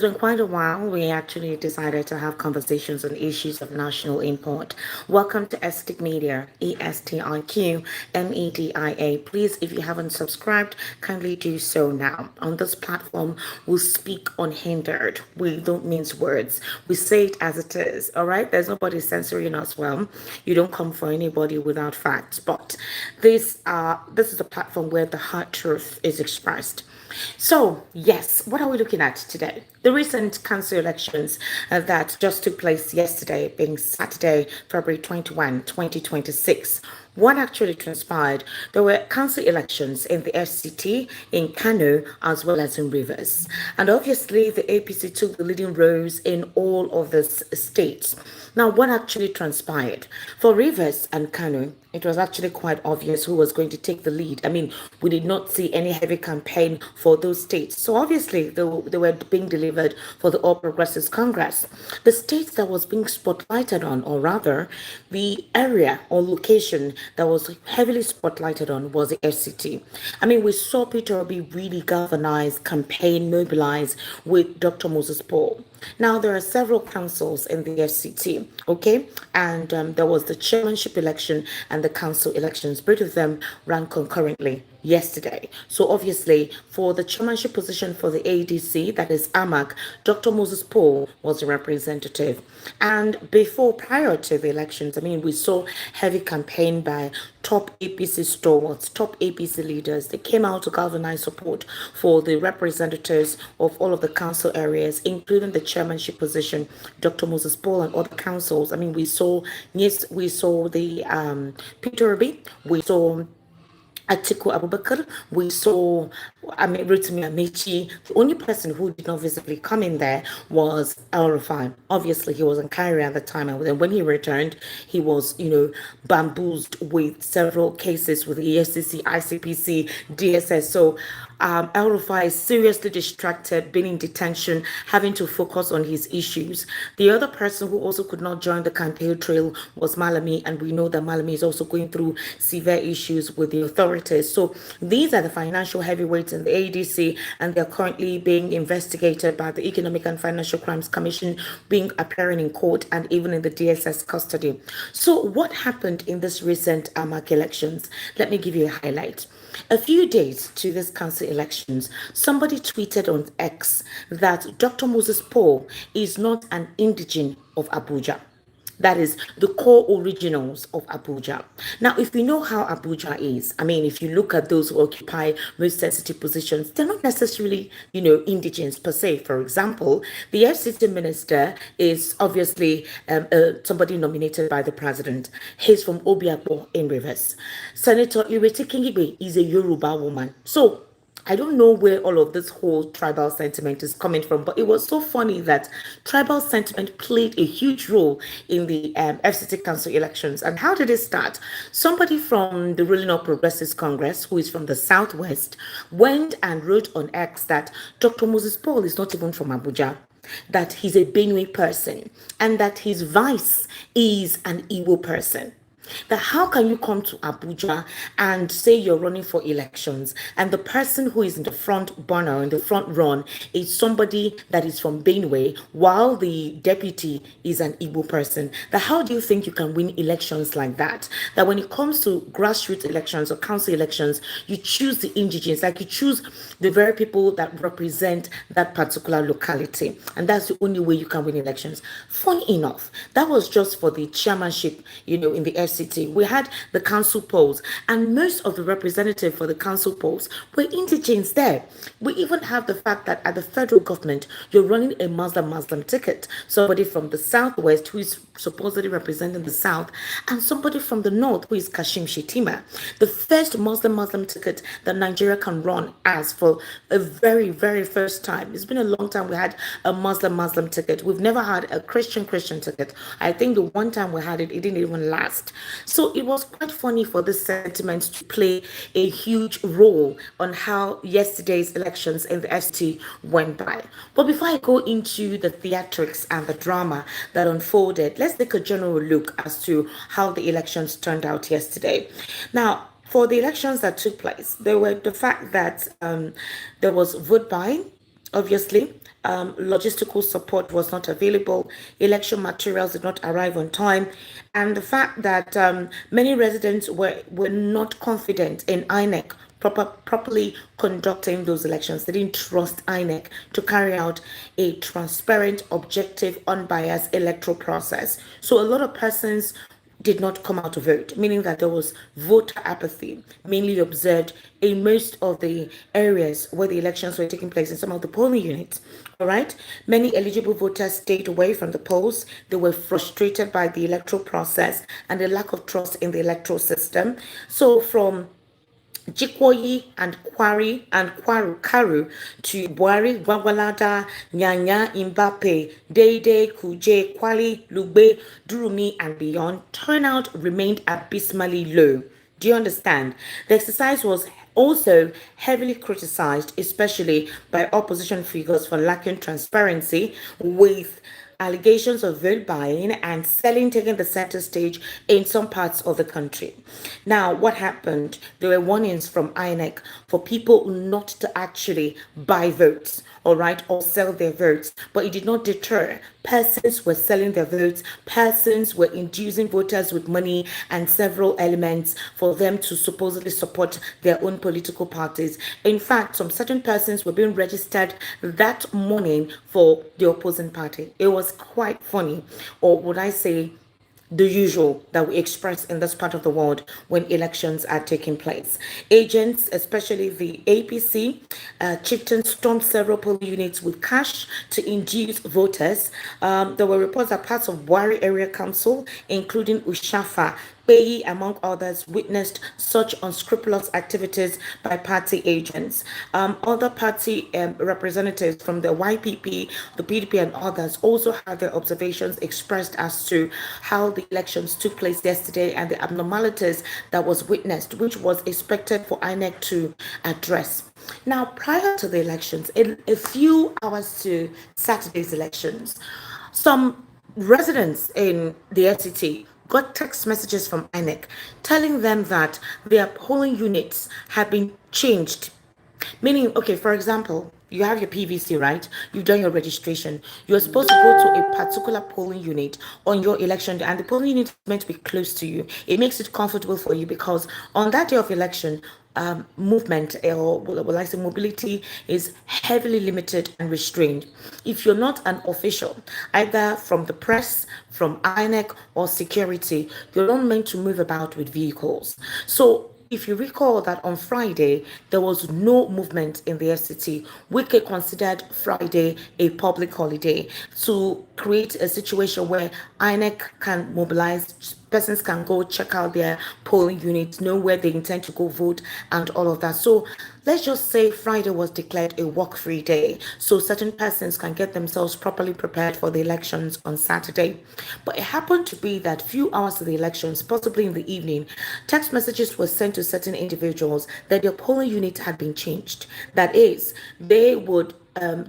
been quite a while. We actually decided to have conversations on issues of national import. Welcome to Estic Media, ESTIQ MEDIA. Please, if you haven't subscribed, kindly do so now. On this platform, we'll speak unhindered. We don't mince words. We say it as it is. All right. There's nobody censoring us. Well, you don't come for anybody without facts. But this is a platform where the hard truth is expressed. So, yes, what are we looking at today? The recent council elections that just took place yesterday, being Saturday, February 21, 2026. What actually transpired? There were council elections in the FCT, in Kano, as well as in Rivers. And obviously, the APC took the leading roles in all of these states. Now, what actually transpired? For Rivers and Kano, it was actually quite obvious who was going to take the lead. I mean, we did not see any heavy campaign for those states. So obviously, they were being delivered for the All Progressives Congress. The states that was being spotlighted on, or rather, the area or location that was heavily spotlighted on was the FCT. I mean, we saw Peter Obi really galvanize, campaign, mobilize with Dr. Moses Paul. Now, there are several councils in the FCT, okay? And there was the chairmanship election and the council elections. Both of them ran concurrently yesterday. So obviously, for the chairmanship position for the ADC, that is AMAC, Dr. Moses Paul was the representative. And prior to the elections, I mean, we saw heavy campaign by top APC stalwarts, top APC leaders. They came out to galvanize support for the representatives of all of the council areas, including the chairmanship position, Dr. Moses Paul and other councils. I mean, we saw the Peter Obi, we saw Atiku Abubakar, we saw Rotimi Amechi. The only person who did not visibly come in there was 𝘍𝘐𝘓. Obviously, he was in Cairo at the time, and then when he returned, he was, bamboozled with several cases with the EFCC, ICPC, DSS. So 𝘍𝘐𝘓 is seriously distracted, been in detention, having to focus on his issues. The other person who also could not join the campaign trail was Malami, and we know that Malami is also going through severe issues with the authorities. So these are the financial heavyweights in the ADC, and they're currently being investigated by the Economic and Financial Crimes Commission, appearing in court and even in the DSS custody. So what happened in this recent AMAC elections? Let me give you a highlight. A few days to this council elections, somebody tweeted on X that Dr. Moses Paul is not an indigene of Abuja. That is the core originals of Abuja. Now, if you know how Abuja is, I mean, if you look at those who occupy most sensitive positions, they're not necessarily, indigenes per se. For example, the FCT minister is obviously somebody nominated by the president. He's from Obiakpo in Rivers. Senator 𝘰𝘱𝘿 is a Yoruba woman. So I don't know where all of this whole tribal sentiment is coming from, but it was so funny that tribal sentiment played a huge role in the FCT council elections. And how did it start? Somebody from the ruling All Progressives Congress, who is from the Southwest, went and wrote on X that Dr. Moses Paul is not even from Abuja, that he's a Benue person, and that his vice is an Igbo person. That how can you come to Abuja and say you're running for elections, and the person who is in the front burner, in the front run, is somebody that is from Benue, while the deputy is an Igbo person? That how do you think you can win elections like that? That when it comes to grassroots elections or council elections, you choose the indigenes, like you choose the very people that represent that particular locality, and that's the only way you can win elections. Funny enough, that was just for the chairmanship, in the FCT. We had the council polls, and most of the representatives for the council polls were indigenes there. We even have the fact that at the federal government, you're running a Muslim ticket, somebody from the Southwest who is supposedly representing the South, and somebody from the North who is Kashim Shettima, the first Muslim ticket that Nigeria can run as for a very, very first time. It's been a long time we had a Muslim ticket. We've never had a Christian ticket. I think the one time we had it, it didn't even last. So it was quite funny for this sentiment to play a huge role on how yesterday's elections in the FCT went by. But before I go into the theatrics and the drama that unfolded, let's take a general look as to how the elections turned out yesterday. Now, for the elections that took place, there were the fact that there was vote buying, Obviously, logistical support was not available, election materials did not arrive on time, and the fact that many residents were not confident in INEC properly conducting those elections. They didn't trust INEC to carry out a transparent, objective, unbiased electoral process. So a lot of persons did not come out to vote, meaning that there was voter apathy, mainly observed in most of the areas where the elections were taking place in some of the polling units. All right, many eligible voters stayed away from the polls. They were frustrated by the electoral process and the lack of trust in the electoral system. So from 𝘗𝘓𝘦 and 𝘗𝘌𝘛𝘌 and 𝘗𝘰𝘗𝘏 to 𝘗𝘌𝘛𝘌 𝘊𝘰𝘀𝘕, 𝘂𝘰𝘱𝘱𝘱𝘱, 𝘂𝘰𝘱𝘱𝘱𝘱𝘱, and beyond, turnout remained abysmally low. Do you understand? The exercise was also heavily criticized, especially by opposition figures, for lacking transparency, with allegations of vote buying and selling taking the center stage in some parts of the country. Now, what happened? There were warnings from INEC for people not to actually buy votes, all right, or sell their votes, but it did not deter. Persons were selling their votes, persons were inducing voters with money and several elements for them to supposedly support their own political parties. In fact, some certain persons were being registered that morning for the opposing party. It was quite funny, or would I say the usual that we express in this part of the world when elections are taking place. Agents, especially the APC, chieftains stormed several polling units with cash to induce voters. There were reports that parts of 𝘗𝘪𝘐 area council, including Ushafa, 𝘰𝘰𝘱𝘱𝘱, among others, witnessed such unscrupulous activities by party agents. Other party representatives from the YPP, the PDP, and others also had their observations expressed as to how the elections took place yesterday and the abnormalities that was witnessed, which was expected for INEC to address. Now, prior to the elections, in a few hours to Saturday's elections, some residents in the FCT got text messages from INEC telling them that their polling units had been changed. Meaning, okay, for example, you have your PVC, right? You've done your registration. You're supposed to go to a particular polling unit on your election day, and the polling unit is meant to be close to you. It makes it comfortable for you because on that day of election, movement, or will I say mobility, is heavily limited and restrained. If you're not an official, either from the press, from INEC, or security, you're not meant to move about with vehicles. So if you recall that on Friday, there was no movement in the FCT. Wike considered Friday a public holiday to create a situation where INEC can mobilize, persons can go check out their polling units, know where they intend to go vote, and all of that. So let's just say Friday was declared a work-free day, so certain persons can get themselves properly prepared for the elections on Saturday. But it happened to be that few hours to the elections, possibly in the evening, text messages were sent to certain individuals that their polling unit had been changed. That is, they would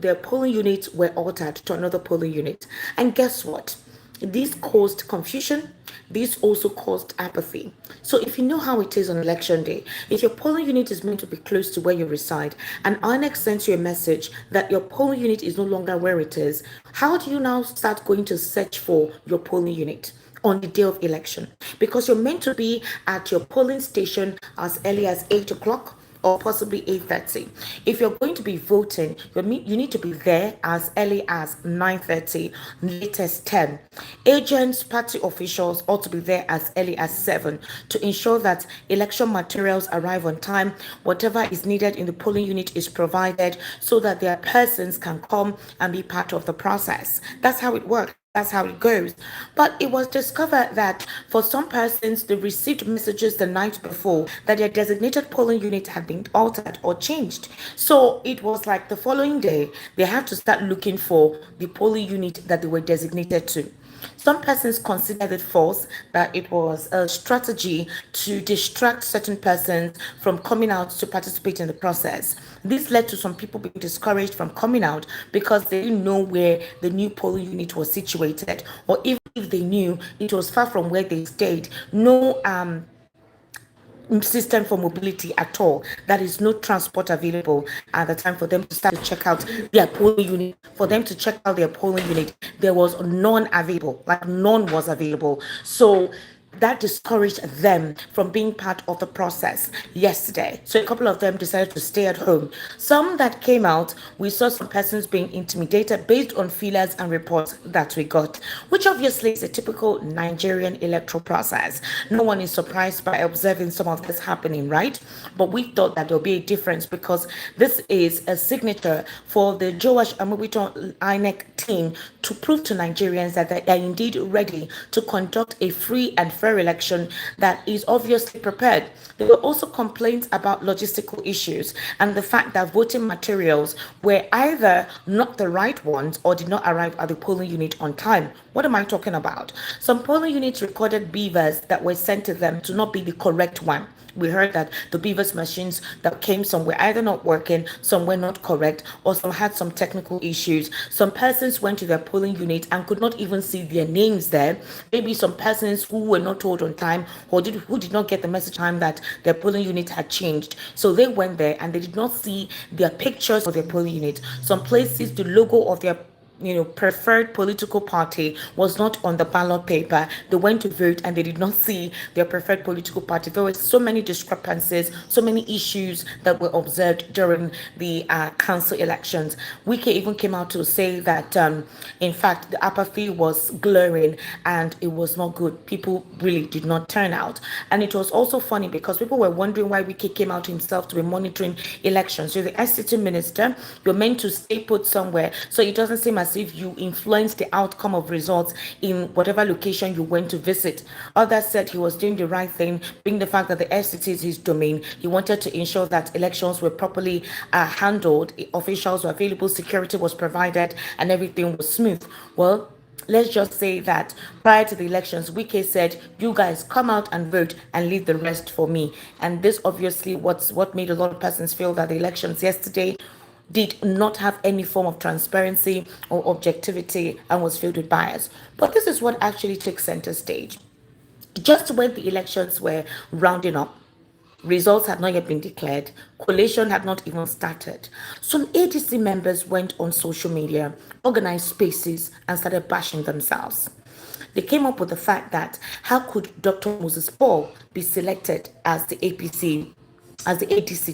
their polling units were altered to another polling unit. And guess what? This caused confusion. This also caused apathy. So if you know how it is on election day, if your polling unit is meant to be close to where you reside, and INEC sends you a message that your polling unit is no longer where it is, how do you now start going to search for your polling unit on the day of election? Because you're meant to be at your polling station as early as 8 o'clock, or possibly 8:30. If you're going to be voting, you need to be there as early as 9:30, latest 10. Agents, party officials ought to be there as early as 7 to ensure that election materials arrive on time. Whatever is needed in the polling unit is provided so that their persons can come and be part of the process. That's how it works. That's how it goes. But it was discovered that for some persons, they received messages the night before that their designated polling unit had been altered or changed. So it was like the following day, they had to start looking for the polling unit that they were designated to. Some persons considered it false, that it was a strategy to distract certain persons from coming out to participate in the process. This led to some people being discouraged from coming out because they didn't know where the new polling unit was situated, or even if they knew, it was far from where they stayed. No system for mobility at all. That is no transport available at the time for them to start to check out their polling unit. For them to check out their polling unit, there was none available, like none was available. So that discouraged them from being part of the process yesterday. So a couple of them decided to stay at home. Some that came out, we saw some persons being intimidated based on feelers and reports that we got, which obviously is a typical Nigerian electoral process. No one is surprised by observing some of this happening, right? But we thought that there'll be a difference because this is a signature for the 𝘗𝘌𝘛𝘌𝘙 INEC team to prove to Nigerians that they are indeed ready to conduct a free and fair election that is obviously prepared. There were also complaints about logistical issues and the fact that voting materials were either not the right ones or did not arrive at the polling unit on time. What am I talking about? Some polling units recorded beavers that were sent to them to not be the correct one. We heard that the beavers machines that came, some were either not working, some were not correct, or some had some technical issues. Some persons went to their polling unit and could not even see their names there. Maybe some persons who were not told on time or who did not get the message time that their polling unit had changed. So they went there and they did not see their pictures of their polling unit. Some places, the logo of their preferred political party was not on the ballot paper. They went to vote and they did not see their preferred political party. There were so many discrepancies, so many issues that were observed during the council elections. Wike even came out to say that, in fact, the apathy was glaring and it was not good. People really did not turn out. And it was also funny because people were wondering why Wike came out himself to be monitoring elections. You're the ICT minister, you're meant to stay put somewhere, so it doesn't seem as if you influence the outcome of results in whatever location you went to visit. Others said he was doing the right thing, being the fact that the FCT is his domain. He wanted to ensure that elections were properly handled, officials were available, security was provided, and everything was smooth. Well, let's just say that prior to the elections, Wike said, you guys come out and vote and leave the rest for me. And this obviously what made a lot of persons feel that the elections yesterday did not have any form of transparency or objectivity and was filled with bias. But this is what actually took center stage. Just when the elections were rounding up, results had not yet been declared, collation had not even started, some ADC members went on social media, organized spaces, and started bashing themselves. They came up with the fact that how could Dr. Moses Paul be selected as the ADC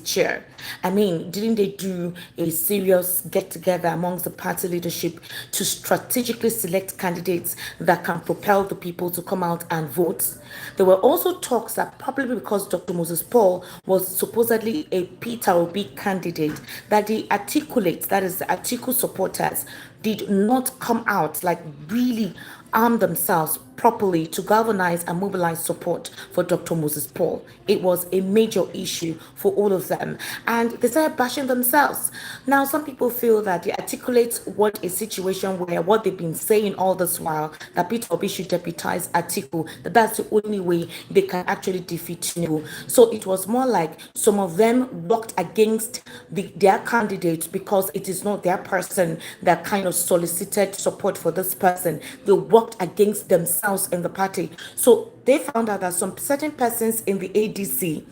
chair? I mean, didn't they do a serious get-together amongst the party leadership to strategically select candidates that can propel the people to come out and vote? There were also talks that probably because Dr. Moses Paul was supposedly a 𝘰𝘪𝘵 candidate, that the articulates, that is the Atiku supporters, did not come out, like really arm themselves properly to galvanize and mobilize support for Dr. Moses Paul. It was a major issue for all of them, and they started bashing themselves. Now, some people feel that the articulates want a situation where what they've been saying all this while, that Peter Obi should deputize Atiku, that's the only way they can actually defeat Tinubu. So it was more like some of them worked against their candidate because it is not their person that kind of solicited support for this person. They worked against themselves in the party. So they found out that some certain persons in the ADC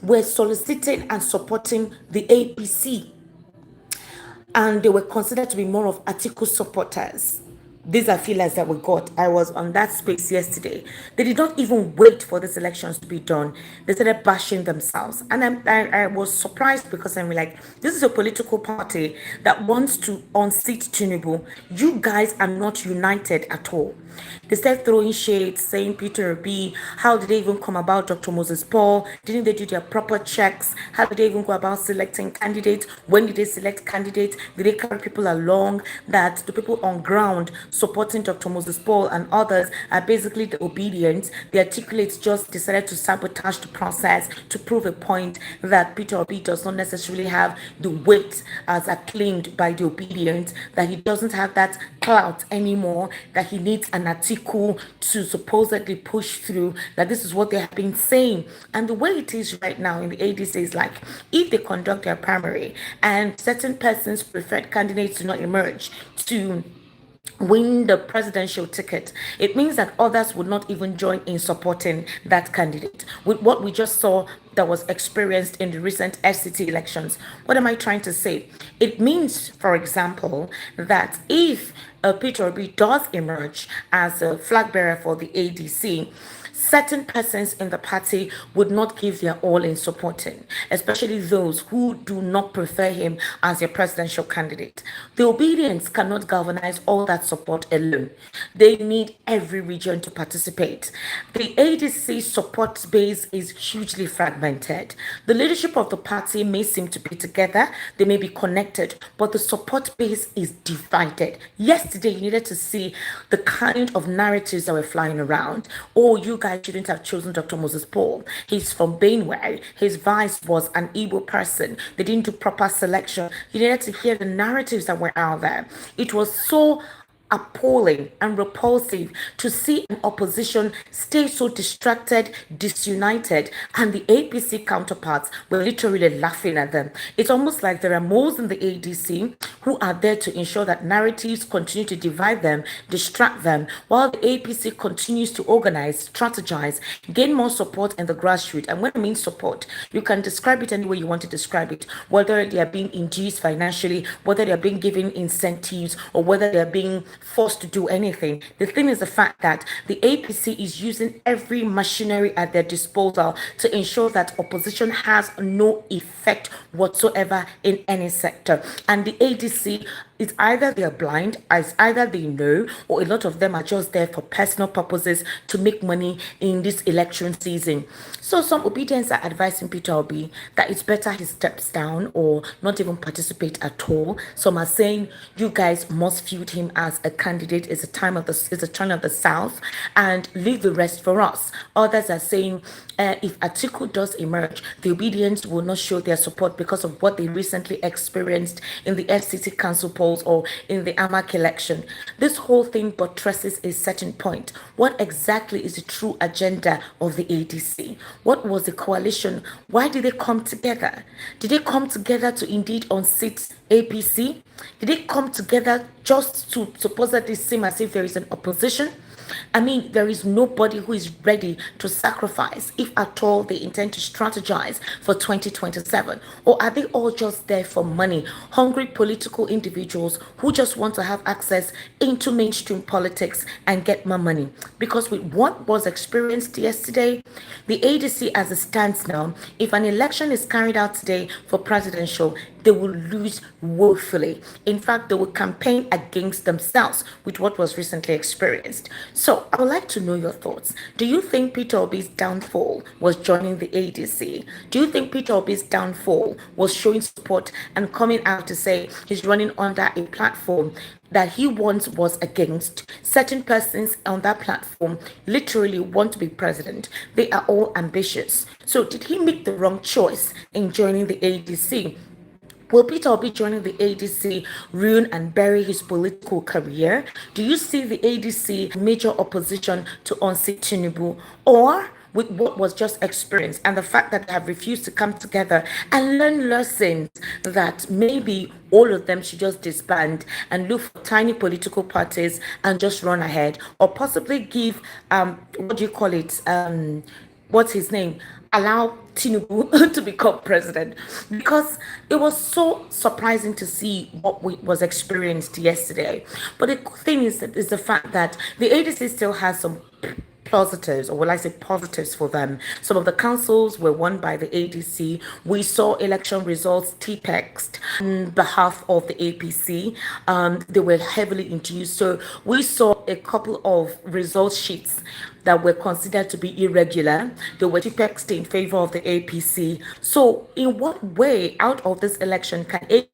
were soliciting and supporting the APC, and they were considered to be more of Atiku supporters. These are feelers that we got. I was on that space yesterday. They did not even wait for these elections to be done. They started bashing themselves. And I was surprised because I'm like, this is a political party that wants to unseat Tinubu. You guys are not united at all. They started throwing shades, saying Peter Obi, how did they even come about Dr. Moses Paul? Didn't they do their proper checks? How did they even go about selecting candidates? When did they select candidates? Did they carry people along? That the people on ground supporting Dr. Moses Paul and others are basically the obedient. The articulates just decided to sabotage the process to prove a point that Peter Obi does not necessarily have the weight as acclaimed by the obedient, that he doesn't have that clout anymore, that he needs an article to supposedly push through, that this is what they have been saying. And the way it is right now in the ADC is like, if they conduct their primary and certain persons preferred candidates do not emerge to win the presidential ticket, it means that others would not even join in supporting that candidate. With what we just saw that was experienced in the recent FCT elections, what am I trying to say? It means, for example, that if Peter Obi does emerge as a flag bearer for the ADC, certain persons in the party would not give their all in supporting, especially those who do not prefer him as their presidential candidate. The obedience cannot galvanize all that support alone. They need every region to participate. The ADC support base is hugely fragmented. The leadership of the party may seem to be together, they may be connected, but the support base is divided. Yesterday, you needed to see the kind of narratives that were flying around. Oh, you guys shouldn't have chosen Dr. Moses Paul. He's from Benue. His vice was an Igbo person. They didn't do proper selection. You needed to hear the narratives that were out there. It was so appalling and repulsive to see an opposition stay so distracted, disunited, and the APC counterparts were literally laughing at them. It's almost like there are moles in the ADC who are there to ensure that narratives continue to divide them, distract them, while the APC continues to organize, strategize, gain more support in the grassroots. And when I mean support, you can describe it any way you want to describe it, whether they are being induced financially, whether they are being given incentives, or whether they are being forced to do anything. The thing is the fact that the APC is using every machinery at their disposal to ensure that opposition has no effect whatsoever in any sector. And the ADC, it's either they're blind, as either they know, or a lot of them are just there for personal purposes to make money in this election season. So some obedience are advising Peter Obi that it's better he steps down or not even participate at all. Some are saying you guys must field him as a candidate. It's a turn of the South, and leave the rest for us. Others are saying if Atiku does emerge, the obedience will not show their support because of what they recently experienced in the FCT council polls or in the AMAC election. This whole thing buttresses a certain point. What exactly is the true agenda of the ADC? What was the coalition? Why did they come together? Did they come together to indeed unseat APC? Did they come together just to supposedly seem as if there is an opposition? I mean, there is nobody who is ready to sacrifice, if at all they intend to strategize for 2027. Or are they all just there for money? Hungry political individuals who just want to have access into mainstream politics and get more money. Because with what was experienced yesterday, the ADC as it stands now, if an election is carried out today for presidential, they will lose woefully. In fact, they will campaign against themselves with what was recently experienced. So I would like to know your thoughts. Do you think Peter Obi's downfall was joining the ADC? Do you think Peter Obi's downfall was showing support and coming out to say he's running under a platform that he once was against? Certain persons on that platform literally want to be president. They are all ambitious. So did he make the wrong choice in joining the ADC? Will Peter Obi joining the ADC ruin and bury his political career? Do you see the ADC major opposition to unseat Tinubu? Or with what was just experienced and the fact that they have refused to come together and learn lessons, that maybe all of them should just disband and look for tiny political parties and just run ahead, or possibly give what's his name, allow Tinubu to become president? Because it was so surprising to see what was experienced yesterday. But the thing is the fact that the ADC still has some positives, or will I say positives for them. Some of the councils were won by the ADC. We saw election results T-Pexed on behalf of the APC. They were heavily induced. So we saw a couple of result sheets that were considered to be irregular. They were T-Pexed in favor of the APC. So in what way out of this election can ADC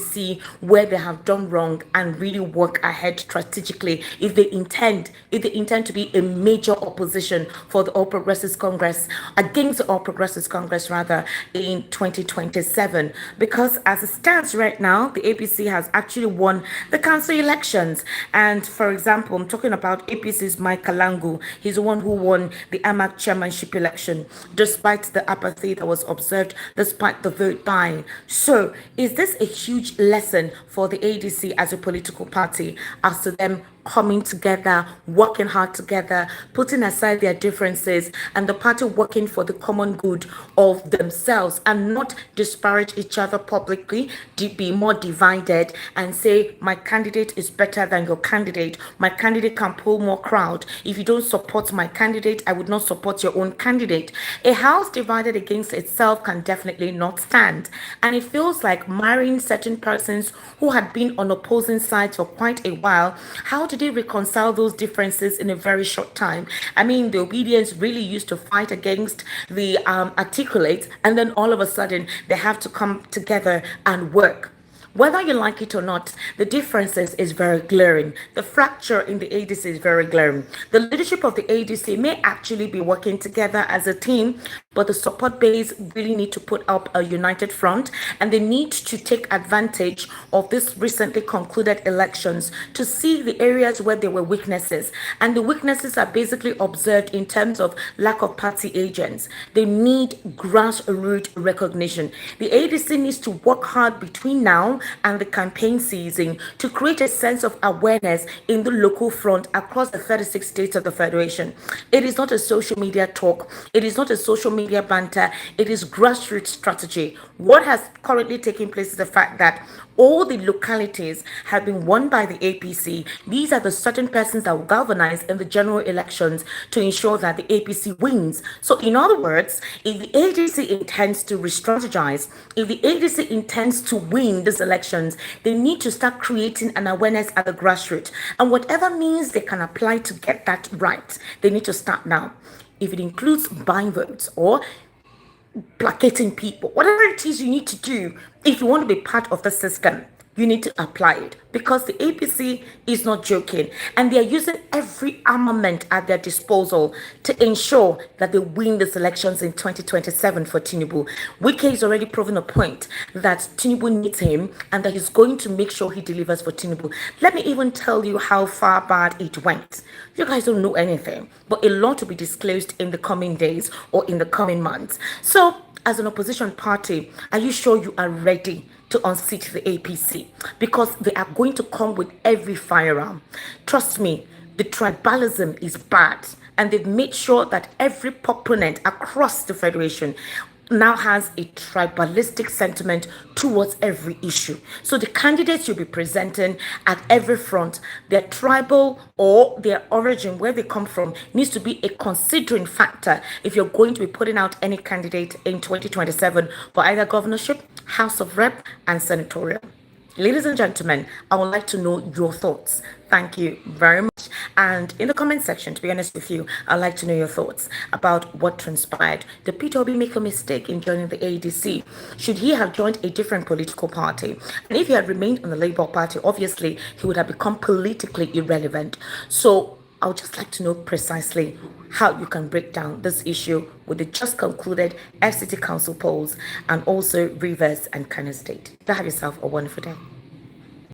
see where they have done wrong and really work ahead strategically if they intend to be a major opposition for the All Progressives Congress, against the All Progressives Congress rather, in 2027? Because as it stands right now, the APC has actually won the council elections. And for example, I'm talking about APC's Mike Kalangu. He's the one who won the AMAC chairmanship election, despite the apathy that was observed, despite the vote buying. So is this a huge lesson for the ADC as a political party as to them coming together, working hard together, putting aside their differences, and the party working for the common good of themselves and not disparage each other publicly, be more divided and say, my candidate is better than your candidate. My candidate can pull more crowd. If you don't support my candidate, I would not support your own candidate. A house divided against itself can definitely not stand. And it feels like marrying certain persons who had been on opposing sides for quite a while. How did they reconcile those differences in a very short time? I mean, the obedience really used to fight against the articulate, and then all of a sudden they have to come together and work. Whether you like it or not, the differences is very glaring. The fracture in the ADC is very glaring. The leadership of the ADC may actually be working together as a team, but the support base really need to put up a united front, and they need to take advantage of this recently concluded elections to see the areas where there were weaknesses. And the weaknesses are basically observed in terms of lack of party agents. They need grassroots recognition. The ADC needs to work hard between now and the campaign season to create a sense of awareness in the local front across the 36 states of the Federation. It is not a social media talk. It is not a social media banter. It is grassroots strategy. What has currently taken place is the fact that all the localities have been won by the APC. These are the certain persons that will galvanize in the general elections to ensure that the APC wins. So in other words, if the ADC intends to re-strategize, if the ADC intends to win these elections, they need to start creating an awareness at the grassroots. And whatever means they can apply to get that right, they need to start now. If it includes buying votes or placating people, whatever it is you need to do, if you want to be part of the system, you need to apply it, because the APC is not joking, and they are using every armament at their disposal to ensure that they win these elections in 2027 for Tinubu. Wike is already proven a point that Tinubu needs him and that he's going to make sure he delivers for Tinubu. Let me even tell you how far bad it went. You guys don't know anything, but a lot to be disclosed in the coming days or in the coming months. So, as an opposition party, are you sure you are ready to unseat the APC? Because they are going to come with every firearm. Trust me, the tribalism is bad, and they've made sure that every proponent across the Federation now has a tribalistic sentiment towards every issue. So the candidates you'll be presenting at every front, their tribal or their origin, where they come from, needs to be a considering factor if you're going to be putting out any candidate in 2027 for either governorship, House of Rep, and senatorial. Ladies and gentlemen, I would like to know your thoughts. Thank you very much. And in the comment section, to be honest with you, I'd like to know your thoughts about what transpired. Did Peter Obi make a mistake in joining the ADC? Should he have joined a different political party? And if he had remained in the Labour Party, obviously, he would have become politically irrelevant. So I would just like to know precisely how you can break down this issue with the just concluded FCT Council polls and also Rivers and Kano State. Have yourself a wonderful day.